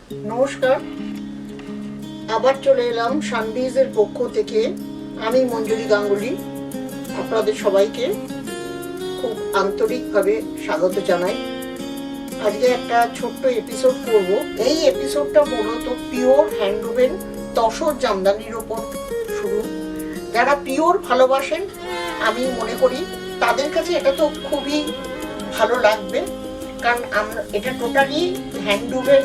নমস্কার, আবার চলে এলাম শানবিজের পক্ষ থেকে। আমি মঞ্জুরি গাঙ্গুলি আপনাদের সবাইকে খুব আন্তরিকভাবে স্বাগত জানাই। আজকে একটা ছোট্ট এপিসোড করব। এই এপিসোডটা মূলত পিওর হ্যান্ডলুমের তসর জামদানির ওপর শুরু। যারা পিওর ভালোবাসেন আমি মনে করি তাদের কাছে এটা তো খুবই ভালো লাগবে, কারণ আমরা এটা টোটালি হ্যান্ডলুমের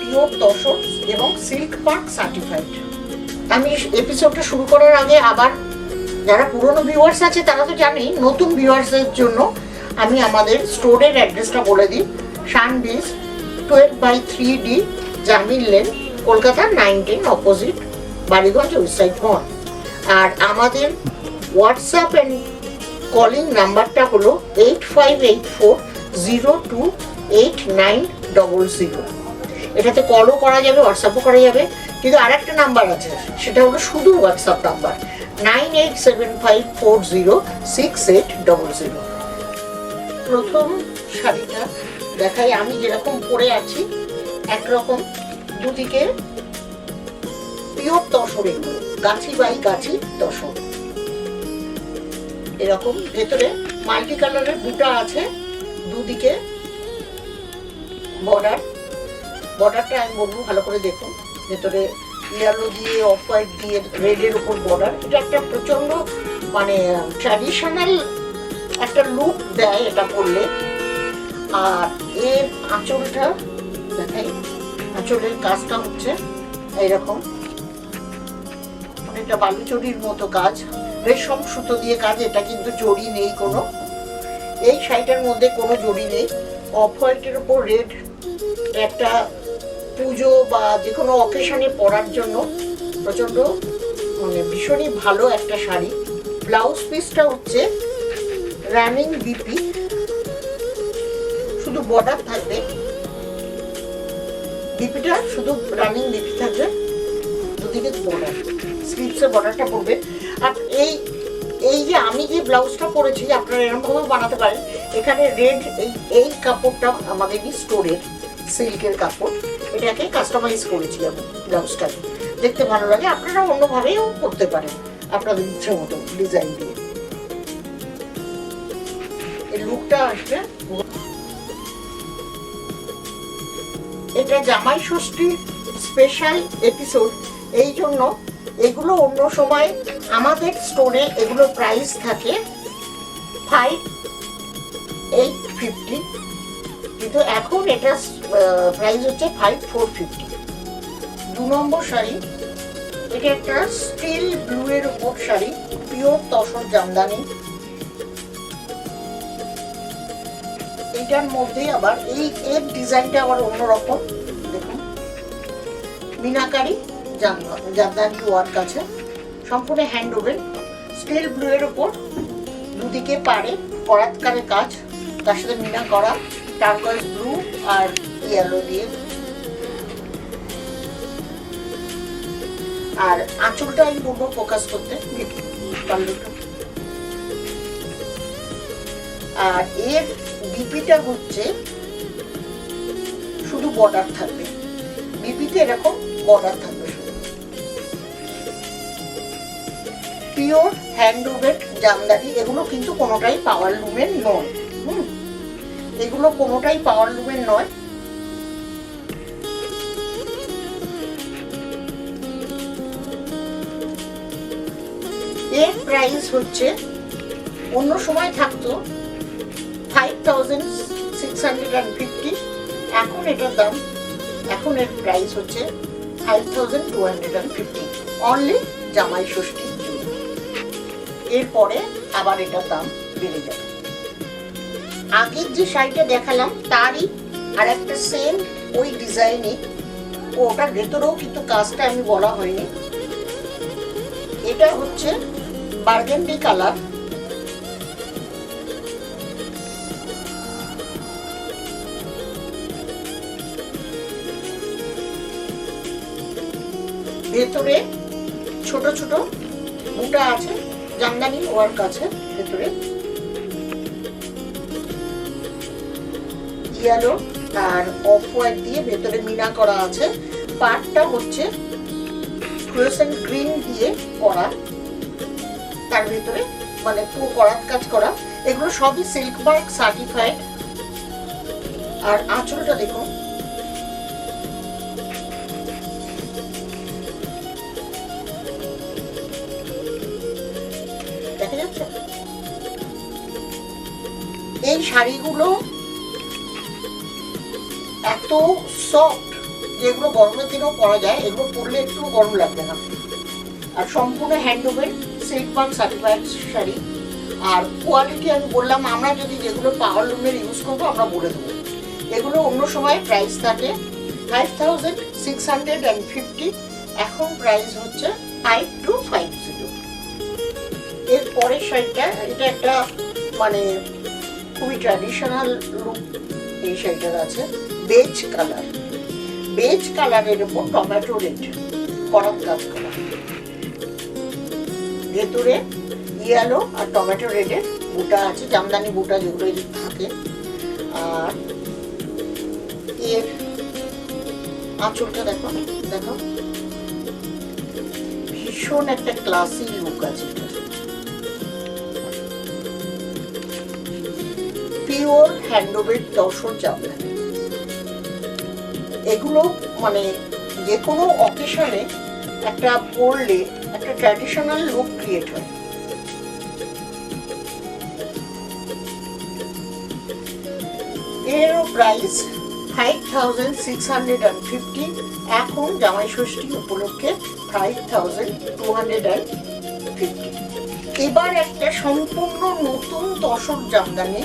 পিওর তসর এবং সিল্ক মার্ক সার্টিফাইড। আমি এপিসোডটা শুরু করার আগে আবার যারা পুরনো ভিউয়ার্স আছে তারা তো জানেই, নতুন ভিউয়ার্সের জন্য আমি আমাদের স্টোরের অ্যাড্রেসটা বলে দিই। শানবিজ 12/3D Jamil lane, Kolkata 19 opposite Ballygunge website 1। আর আমাদের হোয়াটসঅ্যাপ অ্যান্ড কলিং নাম্বারটা হলো 8584028900। এটাতে কলও করা যাবে, হোয়াটসঅ্যাপও করা যাবে, কিন্তু আর একটা নাম্বার আছে, সেটা হলো শুধু হোয়াটসঅ্যাপ নাম্বার 9875406800। প্রথম শাড়িটা দেখাই। আমি যেরকম পরে আছি একরকম, দুদিকে পিওর তসর, এগুলো গাছি বাই গাছি তসর। এরকম ভেতরে মাল্টি কালারের বুটা আছে, দুদিকে বর্ডারটা আমি বলবো ভালো করে দেখুন। ভেতরে ইয়েলো দিয়ে, অফ হোয়াইট দিয়ে, রেডের উপর বর্ডার। এটা একটা প্রচন্ড মানে ট্র্যাডিশনাল একটা লুক দেয় এটা পরলে। আর এর আঁচলটা দেখাই। আঁচলের কাজটা হচ্ছে এইরকম, অনেকটা বালুচরির মতো কাজ, রেশম সুতো দিয়ে কাজ। এটা কিন্তু জড়ি নেই কোনো, এই শাড়িটার মধ্যে কোনো জড়ি নেই। অফ হোয়াইটের উপর রেড, একটা পুজো বা যে কোনো অকেশনে পরার জন্য প্রচন্ড মানে ভীষণই ভালো একটা শাড়ি। ব্লাউজ পিসটা হচ্ছে রানিং বিপি, শুধু বর্ডার থাকবে, বিপিটা শুধু রানিং বিপি থাকবে, দুদিকে বর্ডার, স্লিভসে বর্ডারটা পড়বে। আর এই যে আমি যে ব্লাউজটা পরেছি আপনারা এরকমভাবে বানাতে পারেন। এখানে রেড এই কাপড়টা আমাদের স্টোরের সিল্কের কাপড়, এটাকে কাস্টমাইজ করেছি আমি ব্লাউজটাকে, দেখতে ভালো লাগে। আপনারা অন্যভাবেও করতে পারেন আপনাদের ইচ্ছে মতো ডিজাইন দিয়ে। এই লুকটা আসবে। এটা জামাই ষষ্ঠী স্পেশাল এপিসোড, এই জন্য এগুলো অন্য সময় আমাদের স্টোরে এগুলো প্রাইস থাকে 5850, কিন্তু এখন এটা প্রাইস হচ্ছে 5450। 2 নম্বর শাড়ি, এটা একটা স্টিল ব্লু এর উপর শাড়ি, পিওর তসর জামদানি। এটার মধ্যে আবার এর ডিজাইনটা আবার অন্যরকম, দেখুন মিনাকারি জামদানি ওয়ার্ক আছে, সম্পূর্ণ হ্যান্ড ওভেন, স্টিল ব্লু এর উপর, দুদিকে পাড়ে করাতকারের কাজ, তার সাথে মিনা করা টার্কয়েজ ব্লু আর ইয়েলো দিয়ে। আর আঁচলটা আমি বলবো ফোকাস করতে, আর এর বিপিটা হচ্ছে শুধু বর্ডার থাকবে, বিপিতে এরকম বর্ডার থাকবে শুধু। পিওর হ্যান্ডলুমের জামদানি, এগুলো কিন্তু কোনোটাই পাওয়ার লুমের নয়। এগুলো কোনোটাই পাওয়ার লুমের নয়। এর প্রাইস হচ্ছে অন্য সময় থাকতো 5650, এখন এটার দাম, এখন এর প্রাইস হচ্ছে 5250 অনলি জামাই ষষ্ঠীর জন্য। এরপরে আবার এটার দাম বেড়ে যাবে। আগের যে শাড়িটা দেখালাম তারই আর একটা সেম ওই ডিজাইনে, ওটার ভেতরেও কিন্তু কাজটা আমি বলা হয়নি। এটা হচ্ছে বার্গেন্ডি কালার, ভেতরে ছোট ছোট বুটা আছে, জামদানি ওয়ার্ক আছে ভেতরে, ইয়েলো আর অফ হোয়াইট দিয়ে ভেতরে মিনা করা আছে। পাড়টা হচ্ছে ফ্লুওরেসেন্ট গ্রিন দিয়ে করা, তার ভেতরে মানে পুরো করাত কাজ করা। এগুলো সবই সিল্ক মার্ক সার্টিফাইড। আর আঁচলটা দেখুন, দেখা যাচ্ছে। এই শাড়িগুলো এত সফট যেগুলো গরমের দিনেও পরা যায়, এগুলো পরলে একটু গরম লাগবে না। আর সম্পূর্ণ handmade silk mark certified sari. আর কোয়ালিটি আমি বললাম, আমরা যদি যেগুলো পাওয়ার লুমের ইউজ করবো আমরা বলে দেবো। এগুলো অন্য সময় প্রাইস থাকে 5650, এখন প্রাইস হচ্ছে 5250। এর পরের শাড়িটা, এটা একটা মানে খুবই ট্র্যাডিশনাল লুক এই শাড়িটার আছে। বেজ কালার, বেজ কালারের উপর টমেটো রেড করাত কাজ করা, ভেতরে ইয়েলো আর টমেটো রেডের বুটা আছে, জামদানি বুটা যেগুলো থাকে। আর এর আঁচলটা দেখো, দেখো ভীষণ একটা ক্লাসি লুক আছে। Pure handmade tussar Jamdani. এগুলো মানে যে কোনো অকেশনে একটা পরলে একটা ট্র্যাডিশনাল লুক ক্রিয়েট হয়। এরও প্রাইস 5650, এখন জামাই ষষ্ঠী উপলক্ষে 5250। এবার একটা সম্পূর্ণ নতুন তসর জামদানি,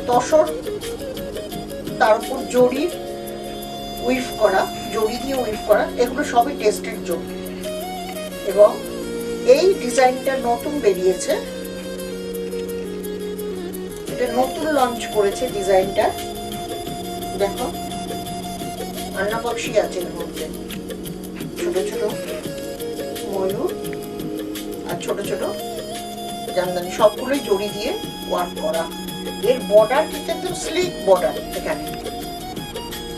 তসর তার উপর জরির উইভ করা, জরি দিয়ে উইভ করা, এগুলো সবই টেস্টেড জরি। এবং এই ডিজাইনটা নতুন বেরিয়েছে, এটা নতুন লঞ্চ করেছে ডিজাইনটা। দেখো আন্না বক্সি আছে এর মধ্যে, ছোট ছোট ময়ূর আর ছোট ছোট জামদানি, সবগুলোই জড়ি দিয়ে ওয়ার্ক করা। এর বর্ডার কিন্তু একদম স্লিক বর্ডার, এখানে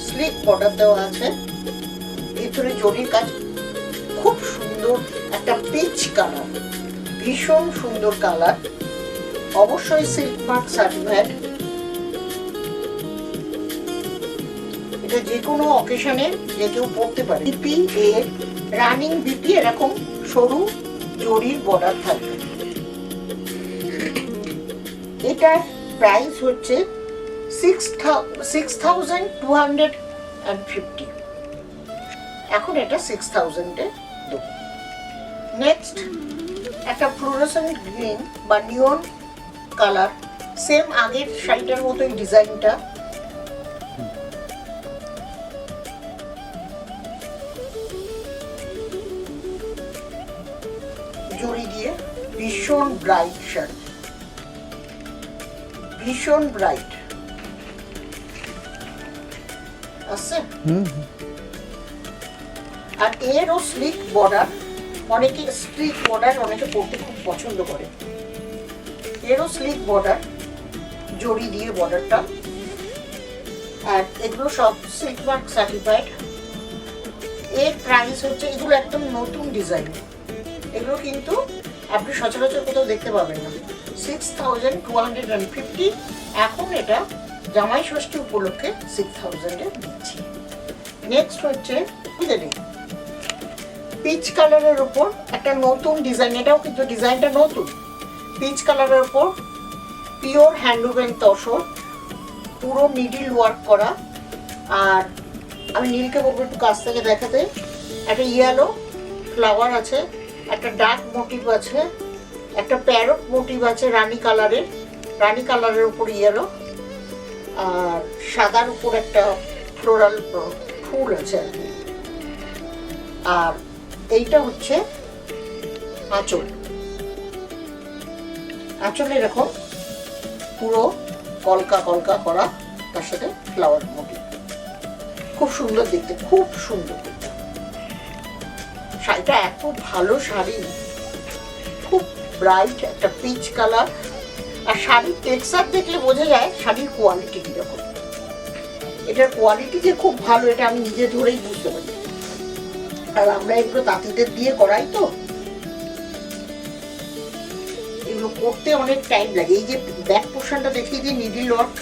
স্লিক বর্ডার দেওয়া আছে, ভিতরে জরির কাজ। খুব সুন্দর একটা পিচ কালার, ভীষণ সুন্দর কালার, অবশ্যই সিল্ক মার্ক সার্টিফাইড। এটা যে কোনো অকেশনে যে কেউ পড়তে পারে। বিপি এর রানিং বিপি এরকম সরু জরির বর্ডার থাকবে। এটার প্রাইস হচ্ছে 6250, এখন এটা 6000-এ দেবো। নেক্সট একটা ফ্লোরোসেন্ট গ্রিন বা নিয়ন কালার, সেম আগের শাড়িটার মতোই ডিজাইনটা। জড়ি দিয়ে ভীষণ ব্রাইট শাড়ি, ভীষণ ব্রাইট আছে। আর এরও স্লিক বর্ডার, অনেকে স্লিক বর্ডার অনেকে পরতে খুব পছন্দ করে। এরও স্লিক বর্ডার, জড়ি দিয়ে বর্ডারটা। আর এগুলো সব সিল্ক মার্ক সার্টিফাইড। এর প্রাইস হচ্ছে, এগুলো একদম নতুন ডিজাইন, এগুলো কিন্তু আপনি সচরাচর কোথাও দেখতে পাবেন না। 6250, এখন এটা জামাই ষষ্ঠী উপলক্ষে 6000-এ দিচ্ছি। নেক্সট হচ্ছে পিচ কালারের উপর একটা নতুন ডিজাইন, এটাও কিন্তু ডিজাইনটা নতুন। পিচ কালারের উপর পিওর হ্যান্ডলুম তসর, পুরো মিডিল ওয়ার্ক করা। আর আমি নীলকে বলবো একটু কাছ থেকে দেখাতে। একটা ইয়েলো ফ্লাওয়ার আছে, একটা ডার্ক মোটিভ আছে, একটা প্যারট মোটিভ আছে রানী কালারের, রানী কালারের উপর ইয়েলো, আর সাদার উপর একটা ফ্লোরাল ফুল আছে আর কি। আর এইটা হচ্ছে আঁচল, আঁচলে এরকম পুরো কলকা কলকা করা, তার সাথে ফ্লাওয়ার মোটিভ। খুব সুন্দর দেখতে, খুব সুন্দর দেখতে। শাড়িটা এত ভালো শাড়ি, খুব ব্রাইট একটা পিচ কালার। আর শাড়ির টেক্সচার দেখলে বোঝা যায় শাড়ির কোয়ালিটি কিরকম। এটার কোয়ালিটি যে খুব ভালো এটা আমি নিজে ধরেই বুঝতে পারি। আর আমরা এগুলো তাঁতিদের দিয়ে করাই তো, এগুলো করতে অনেক টাইম লাগে। এই যে ব্যাক পোর্শনটা দেখিয়ে দিই, নিডল ওয়ার্ক,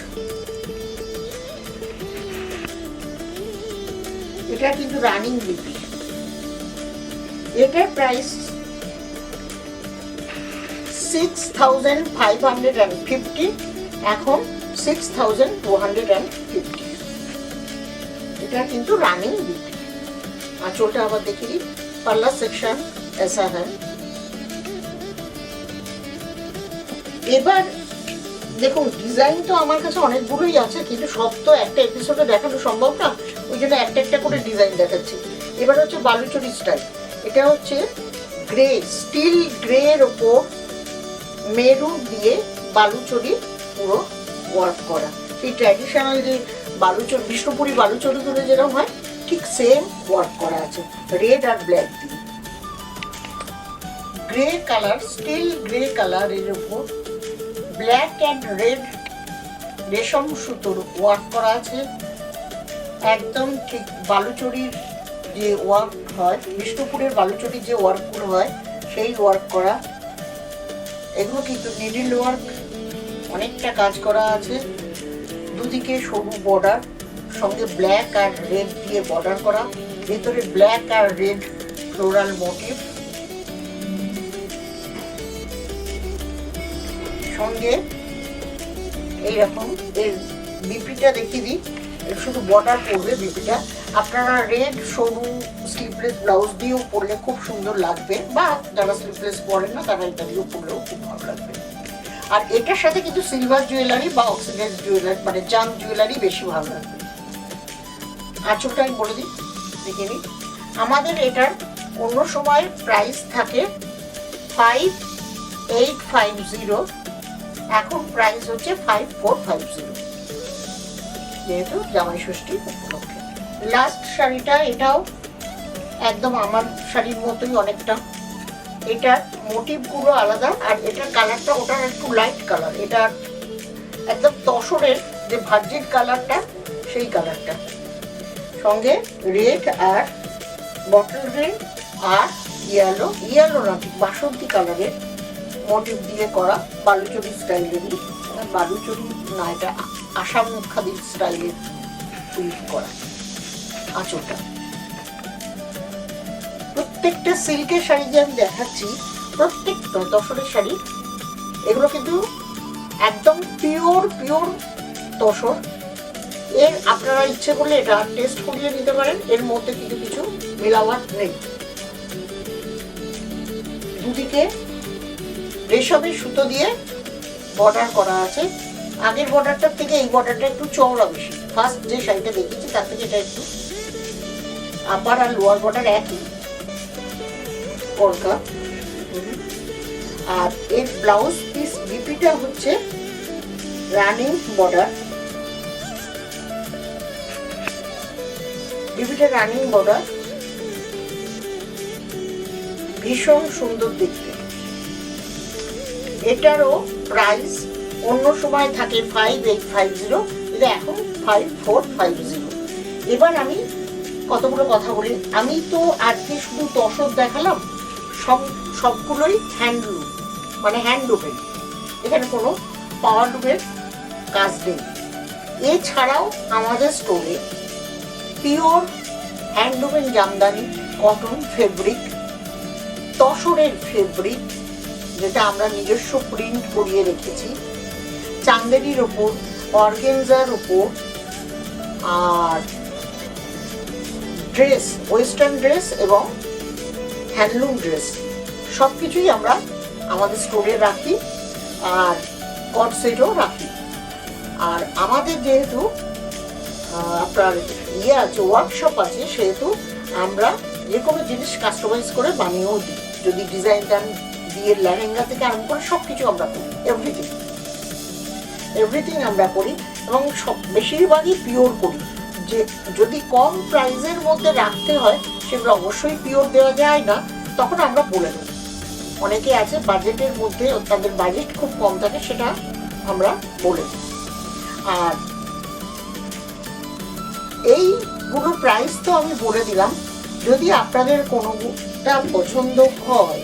এটা কিন্তু রানিং বিপি। এটার প্রাইস 6550, এখন 6250। এটা কিন্তু রানিং বিপি। আঁচলটা আবার দেখি, পাল্লা সেকশন ऐसा है। এবার দেখুন ডিজাইন তো আমার কাছে অনেকগুলোই আছে, কিন্তু সব তো একটা এপিসোডে দেখানো সম্ভব না, ওই জন্য একটা একটা করে ডিজাইন দেখাচ্ছি। এবার হচ্ছে বালুচরী স্টাইল। এটা হচ্ছে গ্রে, স্টিল গ্রে এর ওপর মেরুন দিয়ে বালুচরী পুরো ওয়ার্ক করা। সেই ট্র্যাডিশনাল যে বালুচরী, বিষ্ণুপুরি বালুচরীগুলো যেরকম হয় ঠিক সেম ওয়ার্ক করা আছে, রেড আর ব্ল্যাক দিয়ে। Grey colour, still grey colour এর উপর ব্ল্যাক অ্যান্ড রেড রেশম সুতোর ওয়ার্ক করা আছে। একদম ঠিক বালুচরীর যে ওয়ার্ক হয়, বিষ্ণুপুরের বালুচরীর যে ওয়ার্কগুলো হয় সেই ওয়ার্ক করা। এগুলো কিন্তু নিডল ওয়ার্ক, অনেকটা কাজ করা আছে। দুদিকে সরু বর্ডার, সঙ্গে ব্ল্যাক আর রেড দিয়ে বর্ডার করা, ভেতরে ব্ল্যাক আর রেড ফ্লোরাল মোটিভ, সঙ্গে এইরকম এর বিপিটা দেখিয়ে দিই। শুধু বর্ডার পড়বে বিপিটা, আপনারা রেড সরু স্লিভলেস ব্লাউজ দিয়েও পরলে খুব সুন্দর লাগবে, বা যারা স্লিভলেস পরেন না তারা এটা দিয়েও পরলেও খুব ভালো লাগবে। আর এটার সাথে কিন্তু সিলভার জুয়েলারি বা অক্সিডাইজ জুয়েলারি মানে জাঙ্ক জুয়েলারি বেশি ভালো লাগবে। আঁচলটা আমি বলে দিই, দেখে নিই। আমাদের এটার অন্য সময় প্রাইস থাকে 5850, এখন প্রাইস হচ্ছে 5450, যেহেতু জামাই ষষ্ঠী উপলক্ষে। লাস্ট শাড়িটা, এটাও একদম আমার শাড়ির মতোই অনেকটা। এটার মোটিভগুলো আলাদা, আর এটার কালারটা ওটার একটু লাইট কালার, এটা একদম তসরের যে ভার্জিন কালারটা সেই কালারটা, সঙ্গে রেড আর বটল গ্রিন আর ইয়েলো না ঠিক বাসন্তী কালারের মোটিভ দিয়ে করা বালুচরী স্টাইলেরই। বালুচরী না, এটা আসাম খাদির স্টাইলের তৈরি করা আঁচলটা। প্রত্যেকটা সিল্কের শাড়ি যে আমি দেখাচ্ছি, প্রত্যেকটা তসরের শাড়ি, এগুলো কিন্তু একদম পিওর তসর। এর আপনারা ইচ্ছে করলে এটা টেস্ট করিয়ে নিতে পারেন, এর মধ্যে কিন্তু কিছু মেলাওয়াট নেই। দুদিকে রেশমের সুতো দিয়ে বর্ডার করা আছে। আগের বর্ডারটার থেকে এই বর্ডারটা একটু চওড়া বেশি। ফার্স্ট যে শাড়িটা দেখেছি তার থেকে এটা একটু, আপার আর লোয়ার বর্ডার একই কলকা। আর এর ব্লাউজ পিস বিপিটা হচ্ছে রানিং বর্ডার, বিপিটা রানিং বর্ডার, ভীষণ সুন্দর দেখতে। এটারও প্রাইস অন্য সময় থাকে 5850, এটা এখন 5450। এবার আমি কতগুলো কথা বলি। আমি তো আজকে শুধু তসর দেখালাম, সবগুলোই হ্যান্ডলুম, মানে হ্যান্ডলুমের, এখানে কোনো পাওয়ারলুমের কাজ নেই। এছাড়াও আমাদের স্টোরে পিওর হ্যান্ডলুমের জামদানি, কটন ফেব্রিক, তসরের ফেব্রিক যেটা আমরা নিজস্ব প্রিন্ট করিয়ে রেখেছি, চান্দেরির ওপর, অর্গেনজার ওপর, আর ড্রেস, ওয়েস্টার্ন ড্রেস এবং হ্যান্ডলুম ড্রেস সব কিছুই আমরা আমাদের স্টোরে রাখি, আর কট সেটও রাখি। আর আমাদের যেহেতু আপনার আছে, ওয়ার্কশপ আছে, সেহেতু আমরা যে কোনো জিনিস কাস্টমাইজ করে বানিয়েও দিই। যদি ডিজাইনটা দিয়ে লেহেঙ্গা থেকে আরম্ভ করে সব কিছু আমরা করি, এভরিথিং আমরা করি, এবং সব বেশিরভাগই পিওর করি। যে যদি কম প্রাইসের মধ্যে রাখতে হয় সেগুলো অবশ্যই পিওর দেওয়া যায় না, তখন আমরা বলে দেব। অনেকে আছে বাজেটের মধ্যে, তাদের বাজেট খুব কম থাকে, সেটা আমরা বলে দিই। আর এইগুলো প্রাইস তো আমি বলে দিলাম। যদি আপনাদের কোনোটা পছন্দ হয়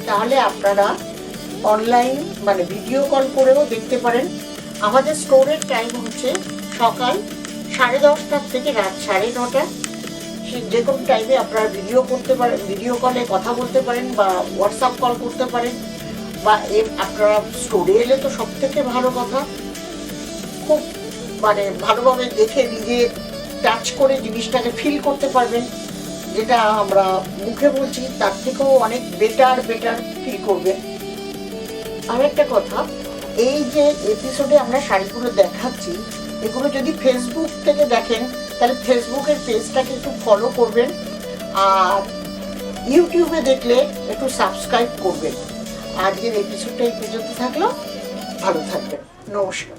তাহলে আপনারা অনলাইন মানে ভিডিও কল করেও দেখতে পারেন। আমাদের স্টোরের টাইম হচ্ছে সকাল 10:30 থেকে রাত 9:30। যে কোনো টাইমে আপনারা ভিডিও করতে পারেন, ভিডিও কলে কথা বলতে পারেন বা হোয়াটসঅ্যাপ কল করতে পারেন, বা আপনারা স্টোরে এলে তো সব থেকে ভালো কথা, খুব মানে ভালোভাবে দেখে নিজে টাচ করে জিনিসটাকে ফিল করতে পারবেন। যেটা আমরা মুখে বলছি তার থেকেও অনেক বেটার ফিল করবেন। আর একটা কথা, এই যে এপিসোডে আমরা শাড়িগুলো দেখাচ্ছি, এগুলো যদি ফেসবুক থেকে দেখেন তাহলে ফেসবুকের পেজটাকে একটু ফলো করবেন, আর ইউটিউবে দেখলে একটু সাবস্ক্রাইব করবেন। আজকের এপিসোডটা এই পর্যন্ত থাকলো, ভালো থাকবেন, নমস্কার।